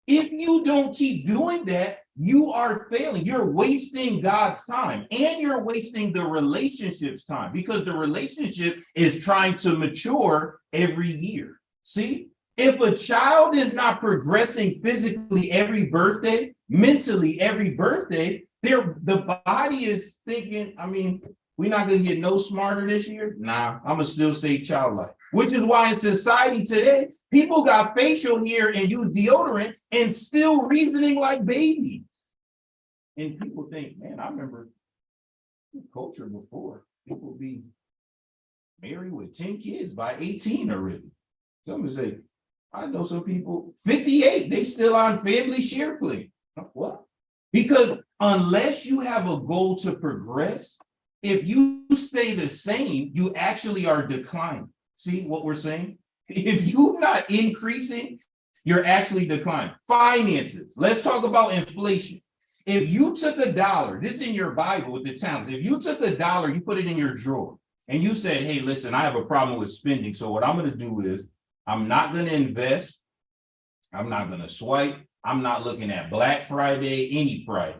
If you don't keep doing that, you are failing. You're wasting God's time and you're wasting the relationship's time because the relationship is trying to mature every year. See, if a child is not progressing physically every birthday, mentally every birthday, the body is thinking, I mean, we're not going to get no smarter this year. Nah, I'm going to still stay childlike. Which is why in society today, people got facial hair and use deodorant and still reasoning like babies. And people think, man, I remember culture before. People be married with 10 kids by 18 already. Some would say, I know some people, 58, they still on family share plan. What? Because unless you have a goal to progress, if you stay the same, you actually are declining. See what we're saying? If you're not increasing, you're actually declining. Finances. Let's talk about inflation. If you took $1, this is in your Bible with the talents. If you took $1, you put it in your drawer and you said, hey, listen, I have a problem with spending. So what I'm going to do is I'm not going to invest. I'm not going to swipe. I'm not looking at Black Friday, any Friday.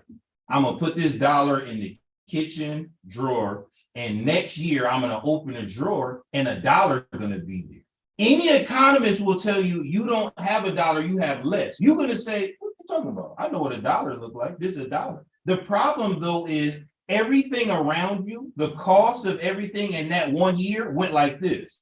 I'm going to put this $1 in the kitchen drawer, and next year I'm going to open a drawer and $1 is going to be there. Any economist will tell you, you don't have $1, you have less. You're going to say, what are you talking about? I know what $1 looks like. This is $1. The problem, though, is everything around you, the cost of everything in that 1 year went like this.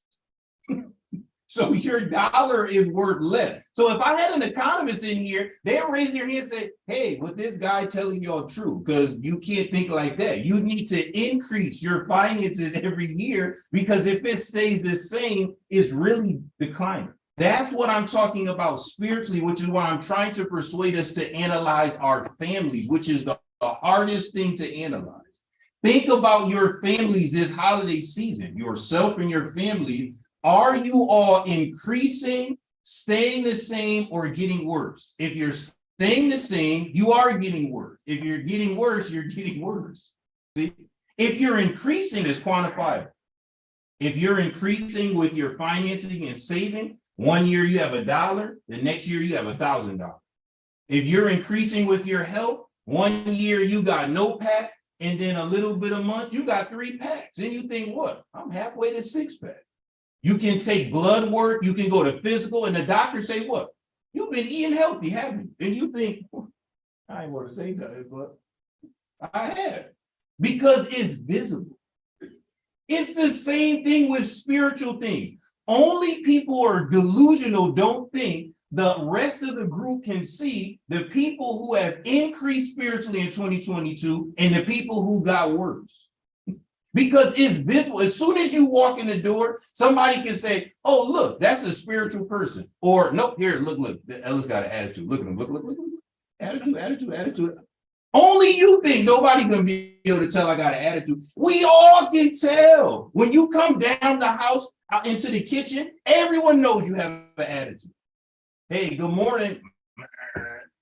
So your dollar is worth less. So if I had an economist in here, they'll raise their hand and say, hey, what this guy telling y'all true, because you can't think like that. You need to increase your finances every year, because if it stays the same, it's really declining. That's what I'm talking about spiritually, which is why I'm trying to persuade us to analyze our families, which is the hardest thing to analyze. Think about your families this holiday season, yourself and your family. Are you all increasing, staying the same, or getting worse? If you're staying the same, you are getting worse. If you're getting worse, you're getting worse. See? If you're increasing, it's quantifiable. If you're increasing with your financing and saving, 1 year you have $1, the next year you have $1,000. If you're increasing with your health, 1 year you got no pack, and then a little bit a month, you got 3 packs. And you think, what? I'm halfway to 6-pack. You can take blood work, you can go to physical, and the doctor say, what? You've been eating healthy, haven't you? And you think, I ain't want to say that, but I have. Because it's visible. It's the same thing with spiritual things. Only people who are delusional don't think the rest of the group can see the people who have increased spiritually in 2022 and the people who got worse. Because it's visible. As soon as you walk in the door, somebody can say, oh, look, that's a spiritual person. Or, nope, here, look, Ella's got an attitude. Look at him, look. Attitude. Only you think nobody gonna be able to tell I got an attitude. We all can tell. When you come down the house out into the kitchen, everyone knows you have an attitude. Hey, good morning.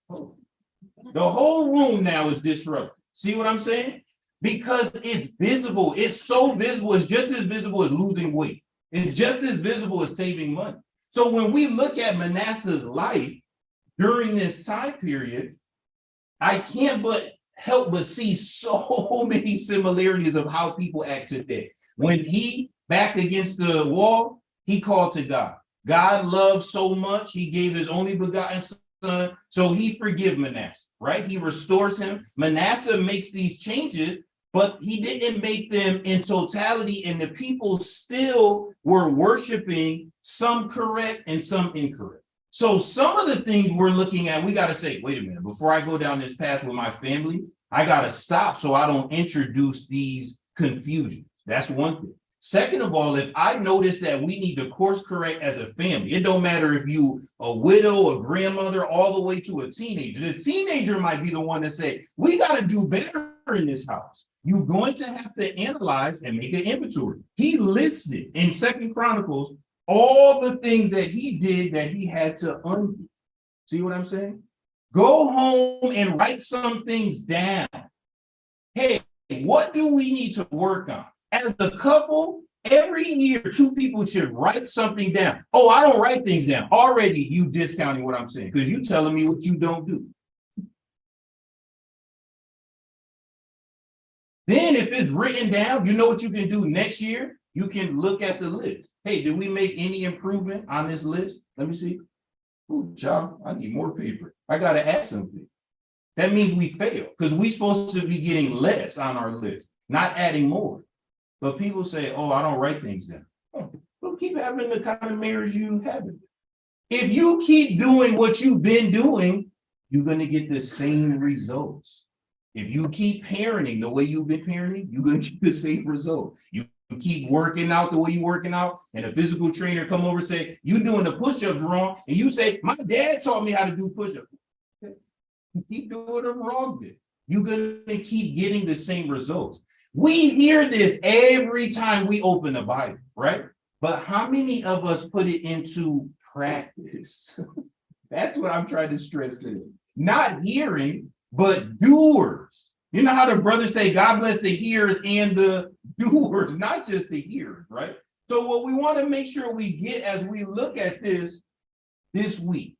The whole room now is disrupted. See what I'm saying? Because it's visible. It's so visible. It's just as visible as losing weight. It's just as visible as saving money. So when we look at Manasseh's life during this time period, I can't help but see so many similarities of how people act today. When he backed against the wall, he called to God. God loved so much, he gave his only begotten son, so he forgive Manasseh, right? He restores him. Manasseh makes these changes, but he didn't make them in totality, and the people still were worshiping, some correct and some incorrect. So some of the things we're looking at, we got to say, wait a minute, before I go down this path with my family, I got to stop so I don't introduce these confusions. That's one thing. Second of all, if I notice that we need to course correct as a family, it don't matter if you a widow, a grandmother, all the way to a teenager. The teenager might be the one to say, we got to do better in this house. You're going to have to analyze and make an inventory. He listed in 2 Chronicles all the things that he did that he had to undo. See what I'm saying? Go home and write some things down. Hey, what do we need to work on? As a couple, every year, 2 people should write something down. Oh, I don't write things down. Already you discounting what I'm saying because you telling me what you don't do. Then if it's written down, you know what you can do next year? You can look at the list. Hey, did we make any improvement on this list? Let me see. Ooh, child, I need more paper. I got to add something. That means we failed because we're supposed to be getting less on our list, not adding more. But people say, oh, I don't write things down. Oh, well, keep having the kind of marriage you have. If you keep doing what you've been doing, you're going to get the same results. If you keep parenting the way you've been parenting, you're going to get the same result. You keep working out the way you're working out, and a physical trainer come over and say, you're doing the push-ups wrong, and you say, my dad taught me how to do push-ups. You keep doing them wrong then. You're going to keep getting the same results. We hear this every time we open the Bible, right? But how many of us put it into practice? That's what I'm trying to stress today. Not hearing, but doers. You know how the brothers say, God bless the hearers and the doers, not just the hearers, right? So what we want to make sure we get as we look at this week.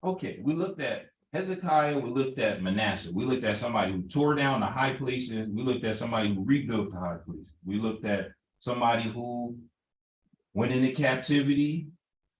Okay, we looked at Hezekiah, we looked at Manasseh. We looked at somebody who tore down the high places. We looked at somebody who rebuilt the high places. We looked at somebody who went into captivity,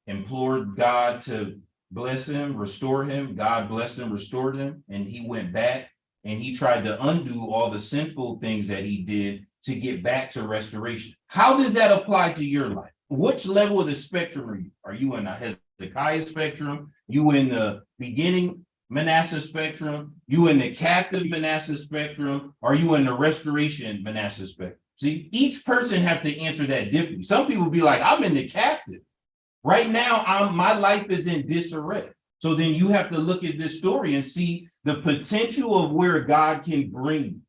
implored God to bless him, restore him. God blessed him, restored him, and he went back and he tried to undo all the sinful things that he did to get back to restoration. How does that apply to your life? Which level of the spectrum are you? Are you in the Hezekiah spectrum? You in the beginning Manasseh spectrum? You in the captive Manasseh spectrum? Are you in the restoration Manasseh spectrum? See, each person have to answer that differently. Some people be like, I'm in the captive. Right now, my life is in disarray. So then you have to look at this story and see the potential of where God can bring you.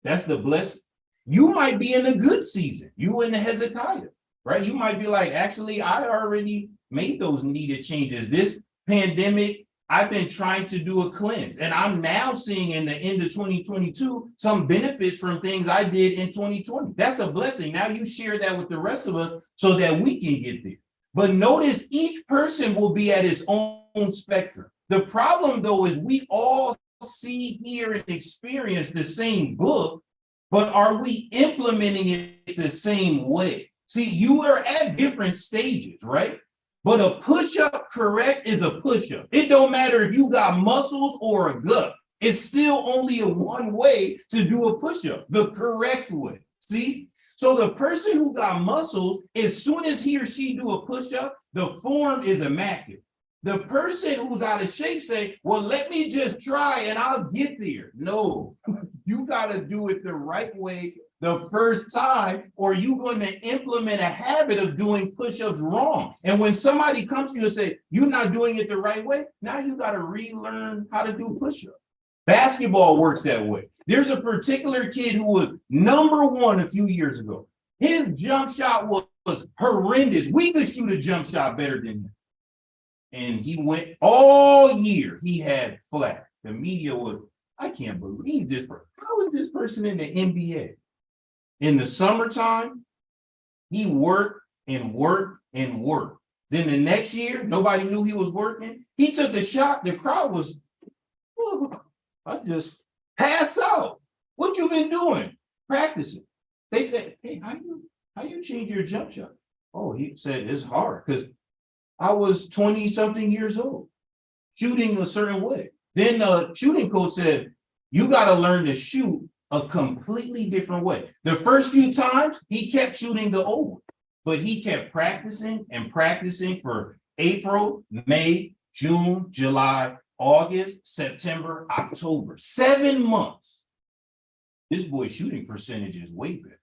That's the blessing. You might be in a good season. You in the Hezekiah, right? You might be like, actually, I already made those needed changes. This pandemic, I've been trying to do a cleanse, and I'm now seeing in the end of 2022 some benefits from things I did in 2020. That's a blessing. Now you share that with the rest of us so that we can get there. But notice each person will be at its own spectrum. The problem, though, is we all see, hear, and experience the same book, but are we implementing it the same way? See, you are at different stages, right? But a push-up, correct, is a push-up. It don't matter if you got muscles or a gut. It's still only a one way to do a push-up, the correct way. See? So the person who got muscles, as soon as he or she do a push-up, the form is immaculate. The person who's out of shape say, well, let me just try and I'll get there. No, you got to do it the right way the first time, or you're going to implement a habit of doing push-ups wrong. And when somebody comes to you and say, you're not doing it the right way, now you got to relearn how to do push-ups. Basketball works that way. There's a particular kid who was #1 a few years ago. His jump shot was horrendous. We could shoot a jump shot better than him. And he went all year, he had flat. The media was, I can't believe this person. How is this person in the NBA? In the summertime, he worked and worked and worked. Then the next year, nobody knew he was working. He took a shot. The crowd was, oh, I just pass out. What you been doing? Practicing. They said, hey, how you change your jump shot? Oh, he said it's hard because I was 20-something years old, shooting a certain way. Then the shooting coach said, you got to learn to shoot a completely different way. The first few times, he kept shooting the old one, but he kept practicing and practicing for April, May, June, July, August, September, October, 7 months. This boy's shooting percentage is way better.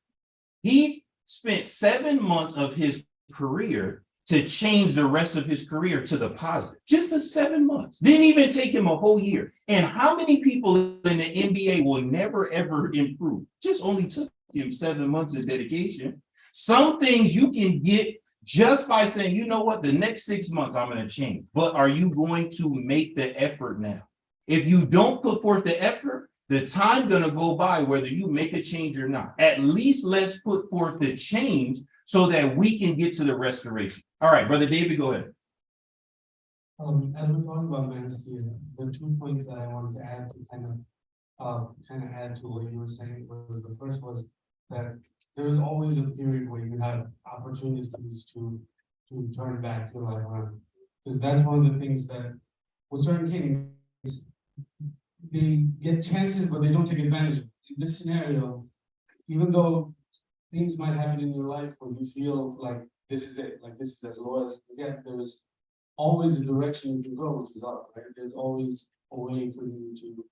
He spent 7 months of his career to change the rest of his career to the positive. Just the 7 months. Didn't even take him a whole year. And how many people in the NBA will never, ever improve? Just only took him 7 months of dedication. Some things you can get just by saying, you know what, the next 6 months I'm going to change. But are you going to make the effort now? If you don't put forth the effort, the time going to go by whether you make a change or not. At least let's put forth the change so that we can get to the restoration. All right, Brother David, go ahead. As we're talking about Manasseh, the 2 points that I wanted to add to kind of add to what you were saying was the first was that there's always a period where you have opportunities to turn back your life around. Because that's one of the things that with certain kings, they get chances, but they don't take advantage of it. In this scenario, even though things might happen in your life where you feel like this is it, like this is as low as you can get, there's always a direction you can go, which is up, right? There's always a way for you to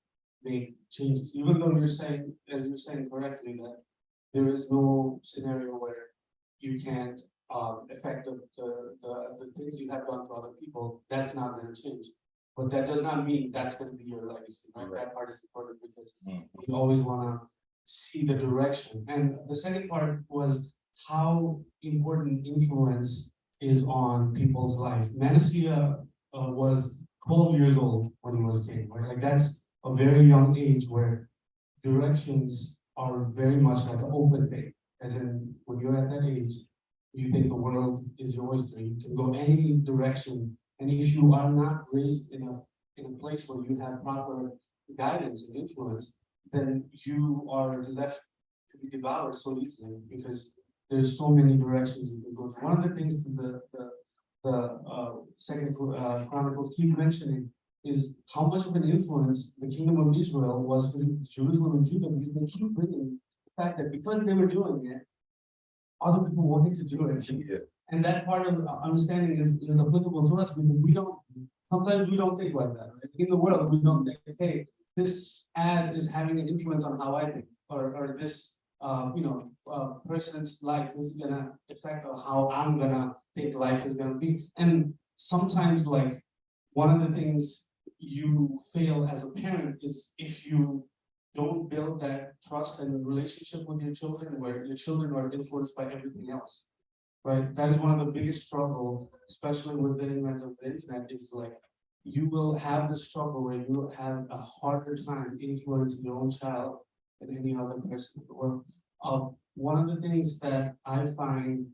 make changes, even though you're saying, as you're saying correctly, that there is no scenario where you can't affect the things you have done to other people. That's not going to change. But that does not mean that's going to be your legacy, right? That part is important because you always want to see the direction. And the second part was how important influence is on people's life. Manasseh was 12 years old when he was king, right? Like that's a very young age where directions are very much like an open thing. As in, when you're at that age, you think the world is your oyster. You can go any direction. And if you are not raised in in a place where you have proper guidance and influence, then you are left to be devoured so easily because there's so many directions you can go. One of the things that the Second Chronicles keep mentioning is how much of an influence the kingdom of Israel was for Jerusalem and Judah, because they keep bringing the fact that because they were doing it, other people wanted to do it. Yeah. And that part of understanding is applicable to us because sometimes we don't think like that. Right? In the world, we don't think, hey, this ad is having an influence on how I think, or this person's life is gonna affect how I'm gonna think life is gonna be. And sometimes, like, one of the things you fail as a parent is if you don't build that trust and relationship with your children, where your children are influenced by everything else. Right? That is one of the biggest struggle, especially with the internet, is like you will have the struggle where you will have a harder time influencing your own child than any other person in the world. One of the things that I find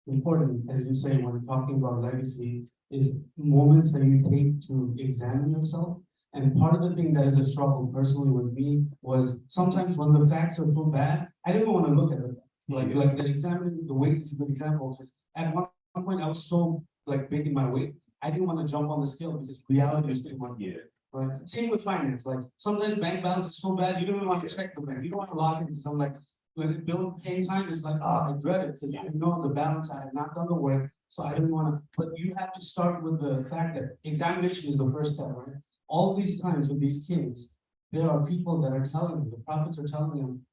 important, as you say, when talking about legacy, is moments that you take to examine yourself. And part of the thing that is a struggle personally with me was sometimes when the facts are so bad, I didn't want to look at it. Like that examining the weight is a good example, because at one point I was so like big in my weight, I didn't want to jump on the scale because reality was too much. Yeah. Right. Same with finance. Like sometimes bank balance is so bad, you don't even want to check the bank. You don't want to log in because I'm like, when it bill paying time, it's like, I dread it because I know the balance, I have not done the work. So I didn't want to, but you have to start with the fact that examination is the first step, right? All these times with these kings, there are people that are telling them, the prophets are telling them,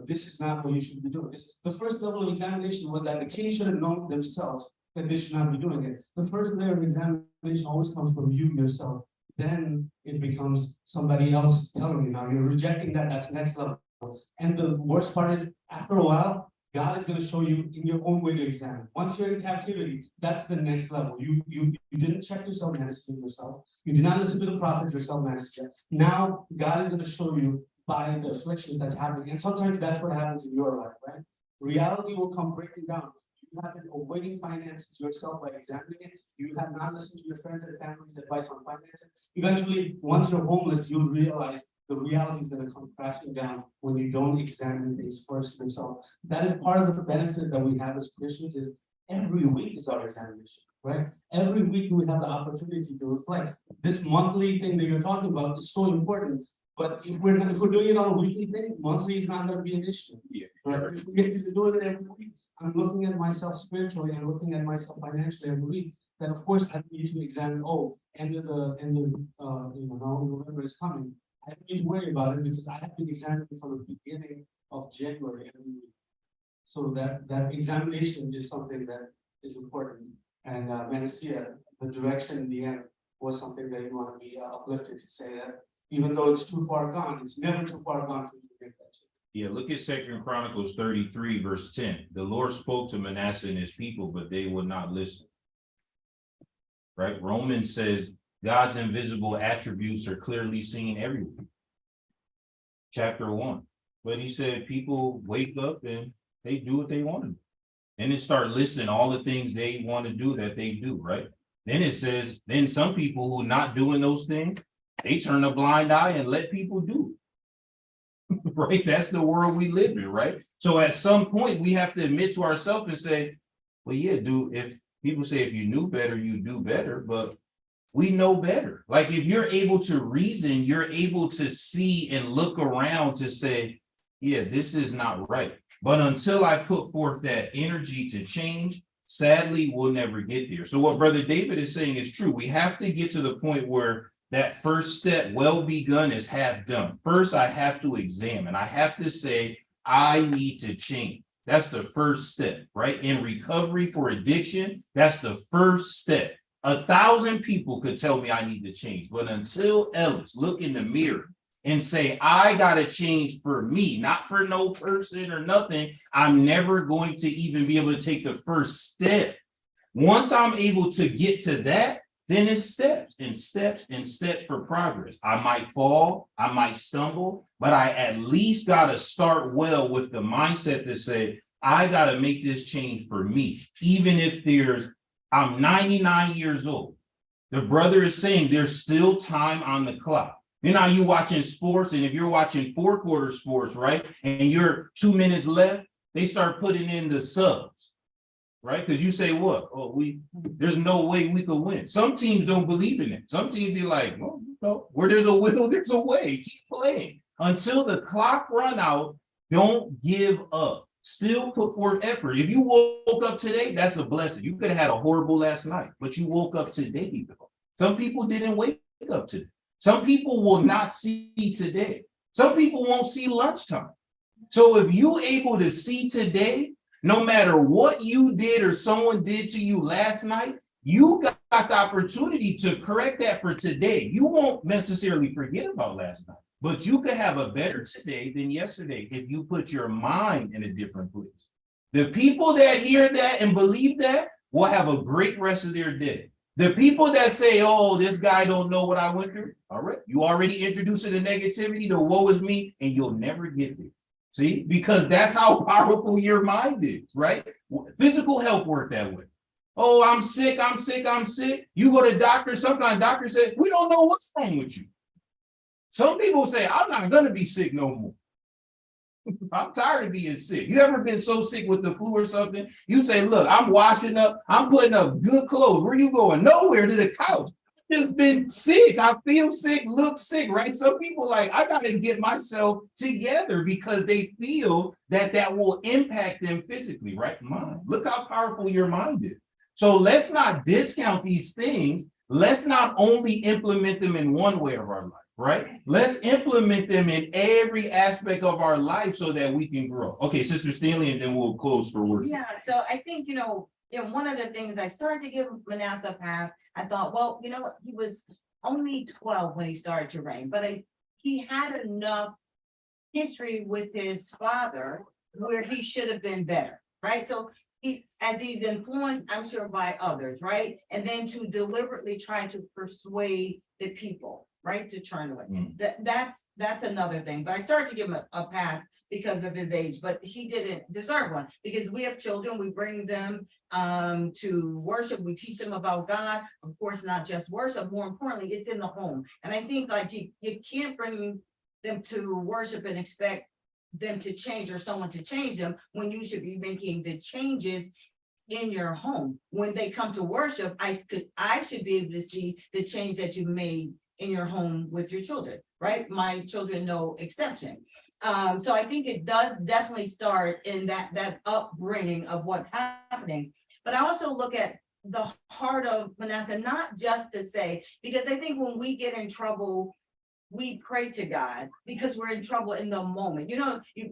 this is not what you should be doing. The first level of examination was that the king should have known themselves that they should not be doing it. The first layer of examination always comes from you yourself. Then it becomes somebody else telling you. Now you're rejecting that. That's next level. And the worst part is, after a while, God is going to show you in your own way to examine. Once you're in captivity, that's the next level. You didn't check yourself, manage yourself. You did not listen to the prophets yourself, manage. Now God is going to show you by the afflictions that's happening. And sometimes that's what happens in your life, right? Reality will come breaking down. You have been avoiding finances yourself by examining it. You have not listened to your friends and family's advice on finances. Eventually, once you're homeless, you'll realize the reality is going to come crashing down when you don't examine things first yourself. That is part of the benefit that we have as Christians, is every week is our examination, right? Every week we have the opportunity to reflect. This monthly thing that you're talking about is so important. But if we're doing it on a weekly thing, monthly is not going to be an issue. Yeah. Right? If we get to do it every week, I'm looking at myself spiritually and looking at myself financially every week. Then of course I need to examine. Now November is coming. I don't need to worry about it because I have been examining from the beginning of January every week. So that examination is something that is important. And Manasseh, the direction in the end was something that you want to be uplifted to say that. Even though it's too far gone, it's never too far gone for you to make that change. Yeah, look at 2 Chronicles 33, verse 10. The Lord spoke to Manasseh and his people, but they would not listen. Right? Romans says God's invisible attributes are clearly seen everywhere. Chapter 1. But he said people wake up and they do what they want to do. And then start listing all the things they want to do that they do, right? Then it says, then some people who are not doing those things, they turn a blind eye and let people do it. Right? That's the world we live in, right? So at some point we have to admit to ourselves and say, well, yeah, dude, if people say if you knew better, you do better, but we know better. Like if you're able to reason, you're able to see and look around to say, yeah, this is not right. But until I put forth that energy to change, sadly, we'll never get there. So what Brother David is saying is true. We have to get to the point where that first step, well begun, is half done. First, I have to examine. I have to say, I need to change. That's the first step, right? In recovery for addiction, that's the first step. 1,000 people could tell me I need to change. But until Ellis look in the mirror and say, I got to change for me, not for no person or nothing, I'm never going to even be able to take the first step. Once I'm able to get to that, then it's steps and steps and steps for progress. I might fall, I might stumble, but I at least got to start well with the mindset to say, I got to make this change for me. Even if I'm 99 years old The brother is saying there's still time on the clock. You know, you watching sports, and if you're watching 4-quarter sports, right, and you're 2 minutes left, they start putting in the subs, right? Because you say, what? Oh, there's no way we could win. Some teams don't believe in it. Some teams be like, well, no, where there's a will, there's a way. Keep playing until the clock run out. Don't give up. Still put forth effort. If you woke up today, that's a blessing. You could have had a horrible last night, but you woke up today. Some people didn't wake up today. Some people will not see today. Some people won't see lunchtime. So if you're able to see today, no matter what you did or someone did to you last night, you got the opportunity to correct that for today. You won't necessarily forget about last night, but you could have a better today than yesterday if you put your mind in a different place. The people that hear that and believe that will have a great rest of their day. The people that say, oh, this guy don't know what I went through, all right, you already introducing the negativity, the woe is me, and you'll never get there. See, because that's how powerful your mind is, right? Physical health work that way. Oh, I'm sick, I'm sick, I'm sick. You go to doctor, sometimes doctor said, we don't know what's wrong with you. Some people say, I'm not gonna be sick no more. I'm tired of being sick. You ever been so sick with the flu or something? You say, look, I'm washing up, I'm putting up good clothes. Where you going? Nowhere, to the couch. I've just been sick. I feel sick, look sick, right? Some people like, I gotta get myself together because they feel that that will impact them physically, right? Mind. Look how powerful your mind is. So let's not discount these things. Let's not only implement them in one way of our life. Right? Let's implement them in every aspect of our life so that we can grow. Okay, Sister Stanley, and then we'll close for work. Yeah, so I think, one of the things I started to give Manasseh a pass, I thought, well, he was only 12 when he started to reign, but he had enough history with his father where he should have been better, right? So as he's influenced, I'm sure, by others, right? And then to deliberately try to persuade the people, right, to turn away. That's another thing. But I started to give him a pass because of his age, but he didn't deserve one, because we have children, we bring them to worship, we teach them about God, of course, not just worship, more importantly, it's in the home. And I think like you can't bring them to worship and expect them to change or someone to change them when you should be making the changes in your home. When they come to worship, I should be able to see the change that you made in your home with your children, right? My children, no exception. So I think it does definitely start in that upbringing of what's happening. But I also look at the heart of Manasseh, not just to say, because I think when we get in trouble, we pray to God because we're in trouble in the moment.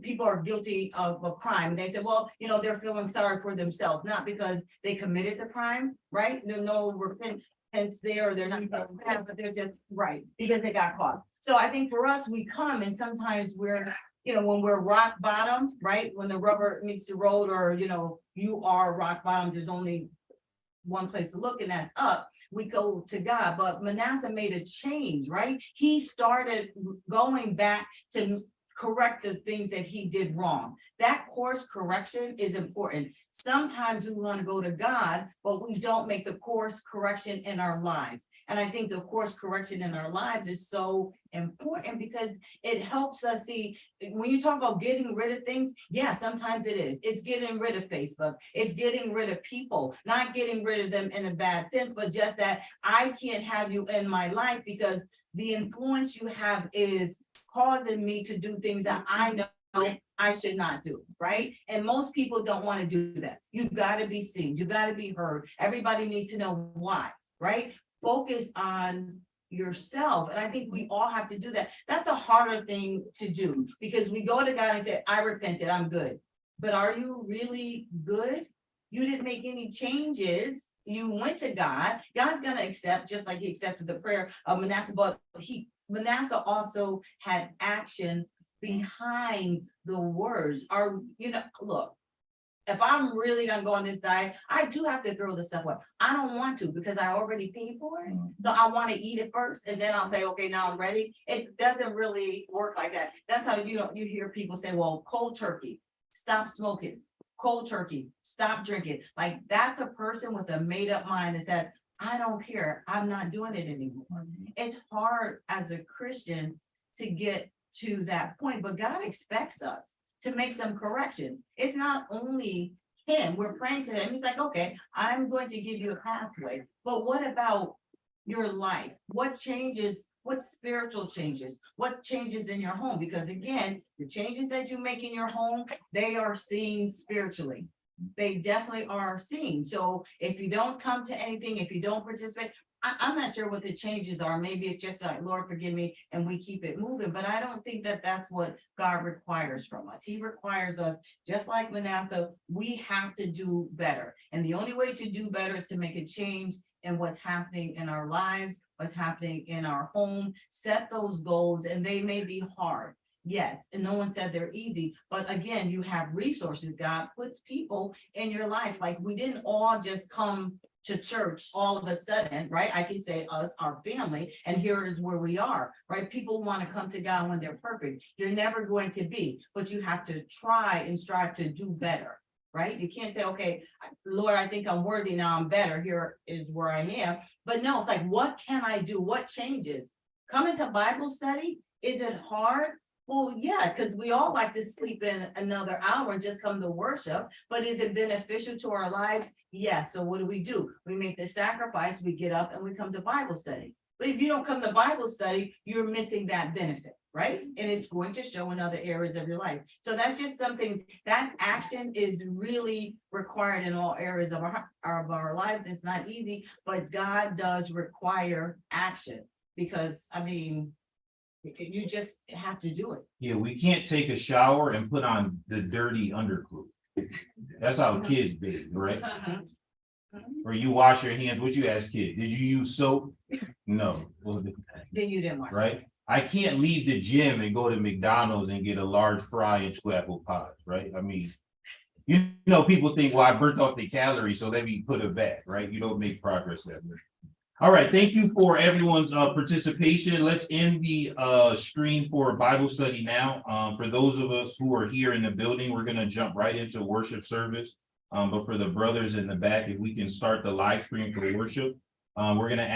People are guilty of a crime. And they say, well, they're feeling sorry for themselves, not because they committed the crime, right? There's no repentance there, or they're not, but they're just right because they got caught. So I think for us, we come and sometimes we're, when we're rock bottom, right? When the rubber meets the road, or, you are rock bottom, there's only one place to look, and that's up. We go to God. But Manasseh made a change, right? He started going back to correct the things that he did wrong. That course correction is important. Sometimes we want to go to God, but we don't make the course correction in our lives. And I think the course correction in our lives is so important because it helps us see, when you talk about getting rid of things, yeah, sometimes it is. It's getting rid of Facebook. It's getting rid of people, not getting rid of them in a bad sense, but just that I can't have you in my life because the influence you have is causing me to do things that I know I should not do, right? And most people don't want to do that. You've got to be seen. You've got to be heard. Everybody needs to know why, right? Focus on yourself. And I think we all have to do that. That's a harder thing to do because we go to God and say, I repented, I'm good. But are you really good? You didn't make any changes. You went to God. God's going to accept, just like he accepted the prayer of Manasseh, but Manasseh also had action behind the words. Look, if I'm really gonna go on this diet, I do have to throw the stuff away. I don't want to because I already paid for it. So I want to eat it first and then I'll say, okay, now I'm ready. It doesn't really work like that. That's how you hear people say, well, cold turkey, stop smoking. Cold turkey, stop drinking. Like that's a person with a made up mind that said, I don't care, I'm not doing it anymore. It's hard as a Christian to get to that point, but God expects us to make some corrections. It's not only him, we're praying to him. He's like, okay, I'm going to give you a pathway, but what about your life? What changes, what spiritual changes, what changes in your home? Because again, the changes that you make in your home, they are seen spiritually. They definitely are seen. So if you don't come to anything, if you don't participate, I'm not sure what the changes are. Maybe it's just like, Lord, forgive me, and we keep it moving. But I don't think that that's what God requires from us. He requires us, just like Manasseh, we have to do better. And the only way to do better is to make a change in what's happening in our lives, what's happening in our home. Set those goals, and they may be hard. Yes, and no one said they're easy, but again, you have resources. God puts people in your life. Like, we didn't all just come to church all of a sudden, right? I can say us, our family, and here is where we are, right? People want to come to God when they're perfect. You're never going to be, but you have to try and strive to do better, right? You can't say, okay, Lord, I think I'm worthy now, I'm better, here is where I am. But no, it's like, what can I do? What changes? Coming to Bible study, is it hard? Well, yeah, because we all like to sleep in another hour and just come to worship, but is it beneficial to our lives? Yes. So what do? We make the sacrifice, we get up and we come to Bible study. But if you don't come to Bible study, you're missing that benefit, right? And it's going to show in other areas of your life. So that's just something, that action is really required in all areas of our lives. It's not easy, but God does require action, because I mean, you just have to do it. Yeah, we can't take a shower and put on the dirty underclothes. That's how kids bathe, right? Or you wash your hands. What you ask kids? Did you use soap? No. Well, Then you didn't watch. right? I can't leave the gym and go to McDonald's and get a large fry and 2 apple pies, right? I mean, you know, people think, well, I burnt off the calories, so let me put it back, right? You don't make progress that way. All right, thank you for everyone's participation. Let's end the stream for Bible study now. For those of us who are here in the building, we're gonna jump right into worship service. But for the brothers in the back, if we can start the live stream for worship, we're gonna